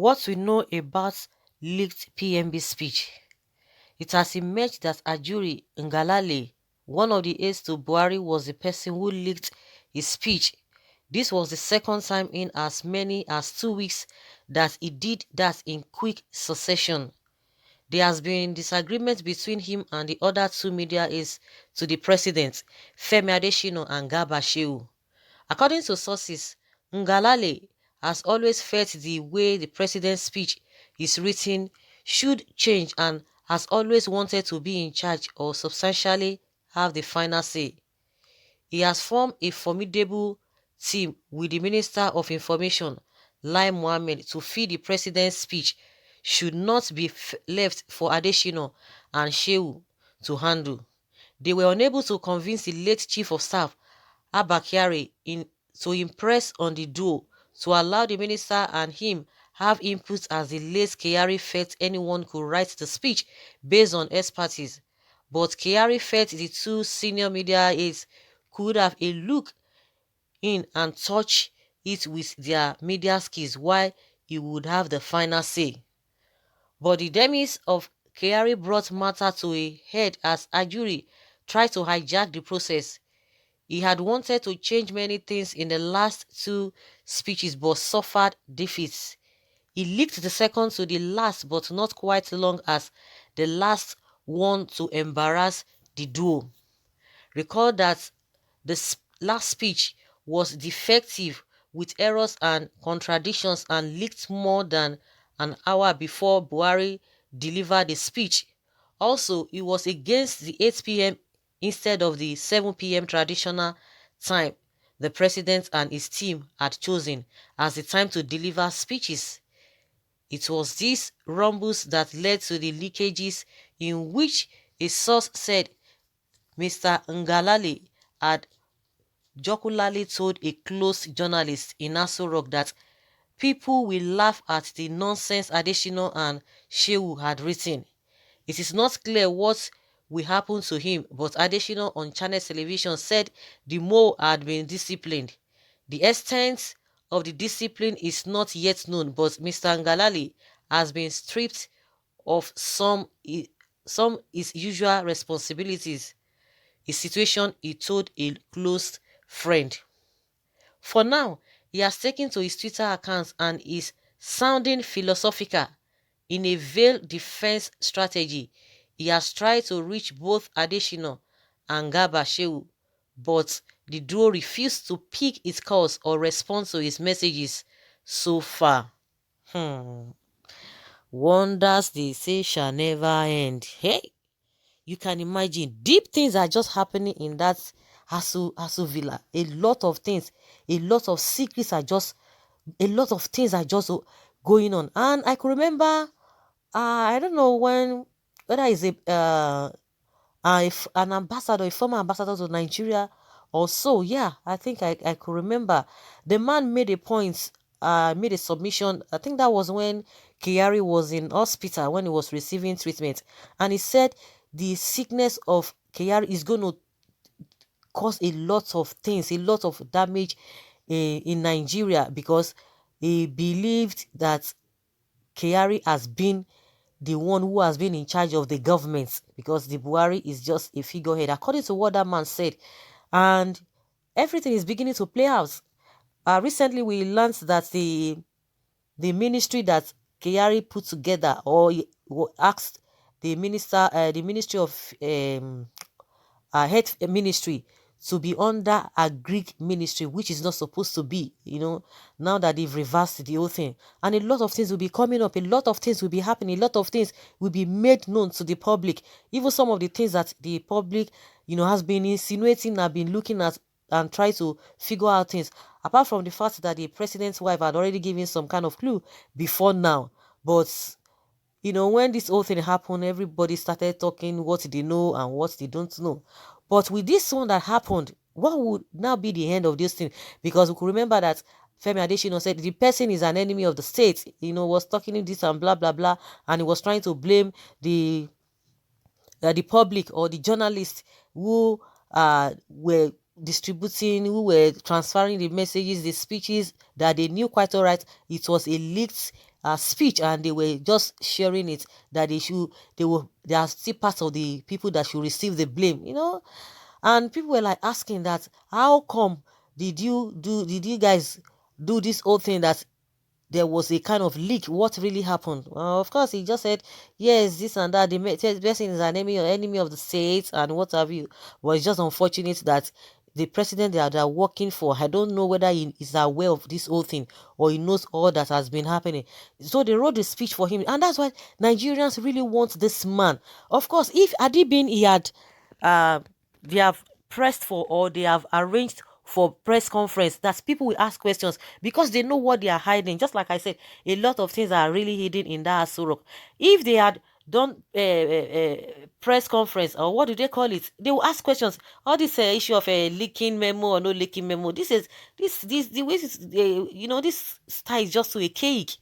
What we know about leaked PMB speech. It has emerged that Ajuri Ngalale, one of the aides to Buhari, was the person who leaked his speech. This was the second time in as many as 2 weeks that he did that in quick succession. There has been disagreement between him and the other two media aides to the president, Femi Adesina and Garba Shehu. According to sources, Ngalale has always felt the way the president's speech is written should change and has always wanted to be in charge or substantially have the final say. He has formed a formidable team with the Minister of Information, Lai Mohammed, to feed the president's speech should not be left for Adesina and Shehu to handle. They were unable to convince the late Chief of Staff, Abba Kyari, to impress on the duo to allow the minister and him have input, as the late Kyari felt anyone could write the speech based on expertise. But Kyari felt the two senior media aides could have a look in and touch it with their media skills while he would have the final say. But the demise of Kyari brought matter to a head as Ajuri tried to hijack the process. He had wanted to change many things in the last two speeches but suffered defeats. He leaked the second to the last but not quite long as the last one to embarrass the duo. Recall that the last speech was defective with errors and contradictions and leaked more than an hour before Buhari delivered the speech. Also, it was against the 8 p.m. instead of the 7 p.m. traditional time the president and his team had chosen as the time to deliver speeches. It was these rumbles that led to the leakages, in which a source said Mr. Ngalale had jocularly told a close journalist in ASO Rock that people will laugh at the nonsense Adesina and Shehu had written. It is not clear what will happen to him, but Adesina on Channel Television said the mole had been disciplined. The extent of the discipline is not yet known, but Mr. Ngalale has been stripped of some his usual responsibilities. A situation he told a close friend. For now, he has taken to his Twitter accounts and is sounding philosophical. In a veiled defense strategy, he has tried to reach both Adesina and Garba Shehu, but the duo refused to pick his calls or respond to his messages so far. Wonders they say shall never end. Hey, you can imagine deep things are just happening in that Asu villa. A lot of things, a lot of secrets are just, a lot of things are just going on. And I could remember, I don't know when, whether it's if an ambassador, a former ambassador to Nigeria or so. Yeah, I think I could remember. The man made a point, made a submission. I think that was when Kyari was in hospital when he was receiving treatment. And he said the sickness of Kyari is going to cause a lot of things, a lot of damage in Nigeria, because he believed that Kyari has been the one who has been in charge of the government, because the Buhari is just a figurehead, according to what that man said. And everything is beginning to play out. Recently, we learned that the ministry that Kyari put together, or asked the Ministry of Health Ministry to be under a Greek ministry, which is not supposed to be, now that they've reversed the whole thing. And a lot of things will be coming up, a lot of things will be happening, a lot of things will be made known to the public. Even some of the things that the public, has been insinuating, have been looking at and try to figure out things. Apart from the fact that the president's wife had already given some kind of clue before now. But when this whole thing happened, everybody started talking what they know and what they don't know. But with this one that happened, what would now be the end of this thing? Because we could remember that Femi Adesina said the person is an enemy of the state, was talking this and blah, blah, blah. And he was trying to blame the public or the journalists who were distributing, who were transferring the messages, the speeches, that they knew quite all right it was a leaked speech, and they were just sharing it that they are still part of the people that should receive the blame, and people were like asking that, how come did you guys do this whole thing, that there was a kind of leak? What really happened? Of course, he just said, yes, this and that. The person is an enemy of the state and what have you. But it's just unfortunate that the president they are working for, I don't know whether he is aware of this whole thing or he knows all that has been happening. So they wrote the speech for him, and that's why Nigerians really want this man. Of course, if Adibin he had, they have pressed for, or they have arranged for press conference, that people will ask questions because they know what they are hiding. Just like I said, a lot of things are really hidden in that ASO Rock. If they had done press conference, or what do they call it, they will ask questions. All this issue of a leaking memo or no leaking memo, this the way this style is just to a cake.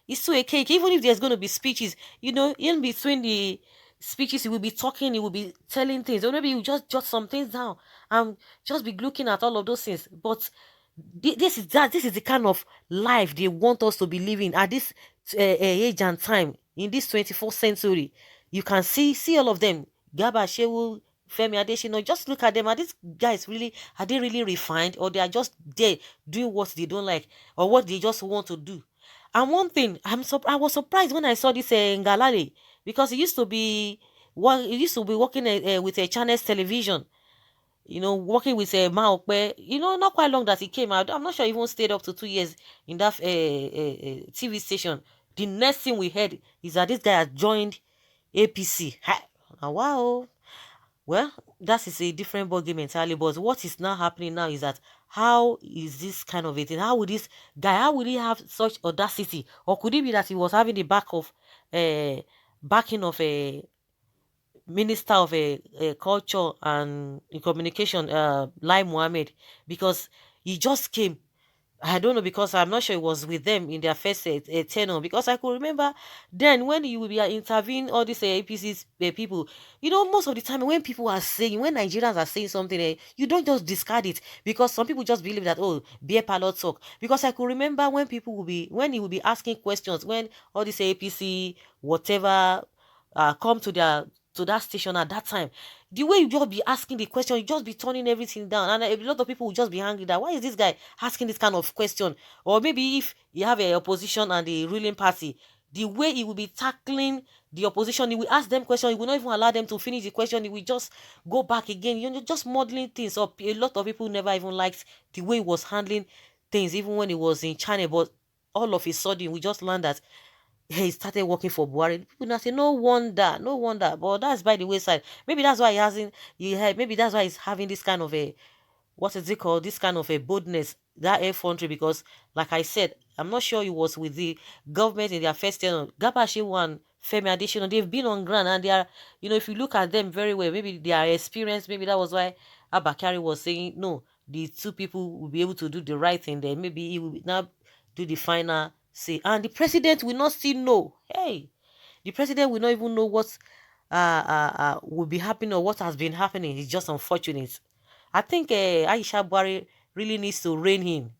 It's to a cake. Even if there's going to be speeches, in between the speeches, he will be talking, he will be telling things, or maybe you just jot some things down and just be looking at all of those things. But this is the kind of life they want us to be living at this age and time, in this 21st century. You can see all of them. Gaba Shehu, Femi Adesina, just look at them. Are these guys really, are they really refined, or they are just there doing what they don't like, or what they just want to do? And one thing, I was surprised when I saw this Ngalale, because he used to be working with a Channels Television, working with a Maokwe, not quite long that he came out. I'm not sure he even stayed up to 2 years in that TV station. The next thing we heard is that this guy has joined APC. Ha! Wow. Well, that is a different ballgame entirely. But what is now happening now is that, how is this kind of a thing? How would this guy, how would he have such audacity? Or could it be that he was having the backing of a minister of a culture and communication, Lai Mohammed? Because he just came. I don't know, because I'm not sure it was with them in their first tenure, because I could remember then when you will be interviewing all these APC people, most of the time when Nigerians are saying something, you don't just discard it, because some people just believe that, oh, beer parlor talk. Because I could remember when he will be asking questions, when all these APC whatever come to that station at that time, the way you just be asking the question, you just be turning everything down, and a lot of people will just be angry that, why is this guy asking this kind of question? Or maybe if you have a opposition and the ruling party, the way he will be tackling the opposition, he will ask them questions, he will not even allow them to finish the question, he will just go back again, just modeling things up. A lot of people never even liked the way he was handling things, even when he was in China. But all of a sudden, we just learned that he started working for Buhari. People now say, no wonder, no wonder. But that's by the wayside. Maybe that's why maybe that's why he's having this kind of a, what is it called? This kind of a boldness, that effrontery, because like I said, I'm not sure he was with the government in their first tenure. Gabashewu and Femi Adesina, they've been on ground, and they are, if you look at them very well, maybe they are experienced. Maybe that was why Abakari was saying, no, the two people will be able to do the right thing there. Maybe he will now do the final say, and the president will not still know. Hey, the president will not even know what will be happening or what has been happening. It's just unfortunate. I think Aisha Buhari really needs to rein in.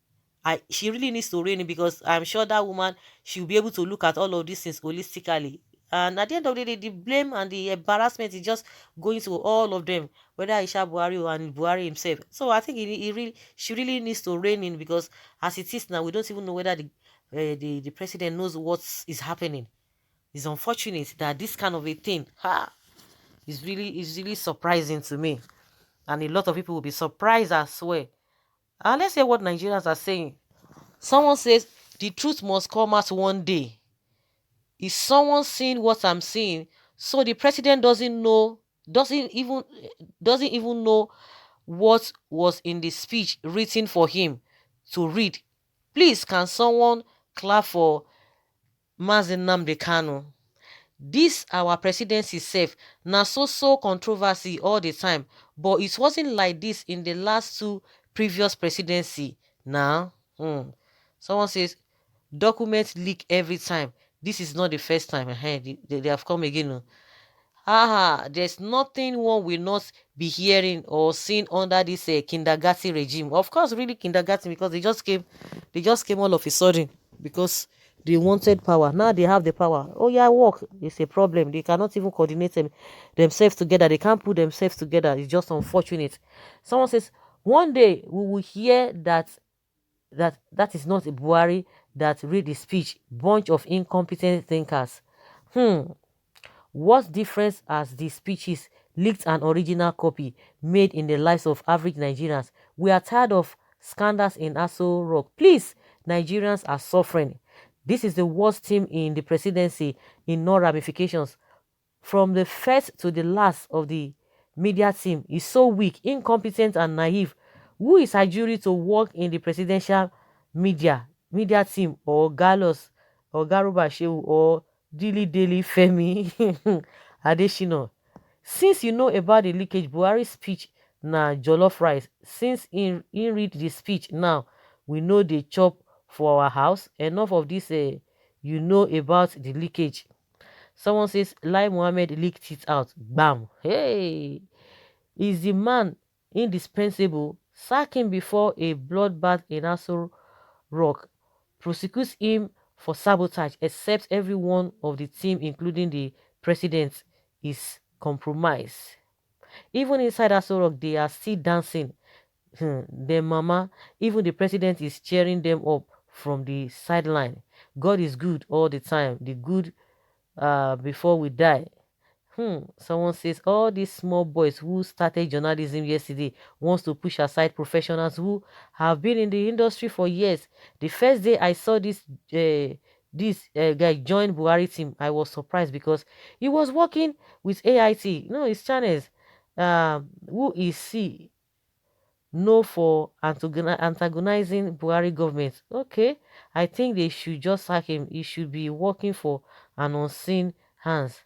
She really needs to rein in, because I'm sure that woman, she'll be able to look at all of these things holistically. And at the end of the day, the blame and the embarrassment is just going to all of them, whether Aisha Buhari and Buhari himself. So I think she really needs to rein in, because as it is now, we don't even know whether the president knows what is happening. It's unfortunate that this kind of a thing is really surprising to me, and a lot of people will be surprised as well. And let's hear what Nigerians are saying. Someone says the truth must come out one day. Is someone seeing what I'm seeing? So the president doesn't even know what was in the speech written for him to read. Please, can someone clap for Mazi Nnamdi Kanu? This our presidency sef na so controversy all the time, but it wasn't like this in the last two previous presidency now. Someone says documents leak every time. This is not the first time. They have come again. There's nothing one will not be hearing or seeing under this kindergarten regime. Of course, really kindergarten, because they just came all of a sudden, because They wanted power. Now they have the power. Oh yeah, work. It's a problem. They cannot even coordinate themselves together. They can't put themselves together. It's just unfortunate. Someone says, one day we will hear that is not a Buhari that read the speech. Bunch of incompetent thinkers. What difference has the speeches leaked an original copy made in the lives of average Nigerians? We are tired of scandals in ASO Rock. Please, Nigerians are suffering. This is the worst team in the presidency in no ramifications. From the first to the last of the media team is so weak, incompetent, and naive. Who is Ajuri to work in the presidential media team, or Galos, or Garuba Shehu, or Dili Femi Adeshino? Since you know about the leakage, Buhari's speech na jollof rice. Since in read the speech now, we know they chop for our house. Enough of this. You know about the leakage. Someone says Lai Mohammed leaked it out. Bam. Hey, is the man indispensable? Sack him before a bloodbath in Aso Rock. Prosecute him for sabotage, except every one of the team, including the president, is compromised. Even inside Aso Rock, they are still dancing. Their mama, even the president is cheering them up from the sideline. God is good all the time. The good before we die. Someone says all these small boys who started journalism yesterday wants to push aside professionals who have been in the industry for years. The first day I saw this guy join Buhari team, I was surprised because he was working with AIT. No, it's channels. Who is he? No, for antagonizing Buhari government. Okay, I think they should just sack him. He should be working for an unseen hands.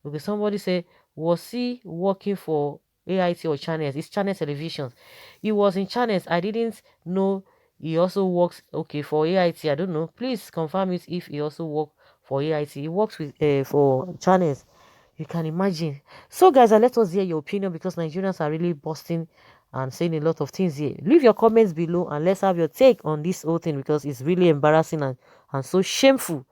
Okay, somebody say, was he working for AIT or channels? It's channel televisions. He was in channels. I didn't know he also works, okay, for AIT. I don't know. Please confirm it if he also works for AIT. He works with for channels. You can imagine. So guys, let us hear your opinion, because Nigerians are really busting and saying a lot of things here. Leave your comments below and let's have your take on this whole thing, because it's really embarrassing and so shameful.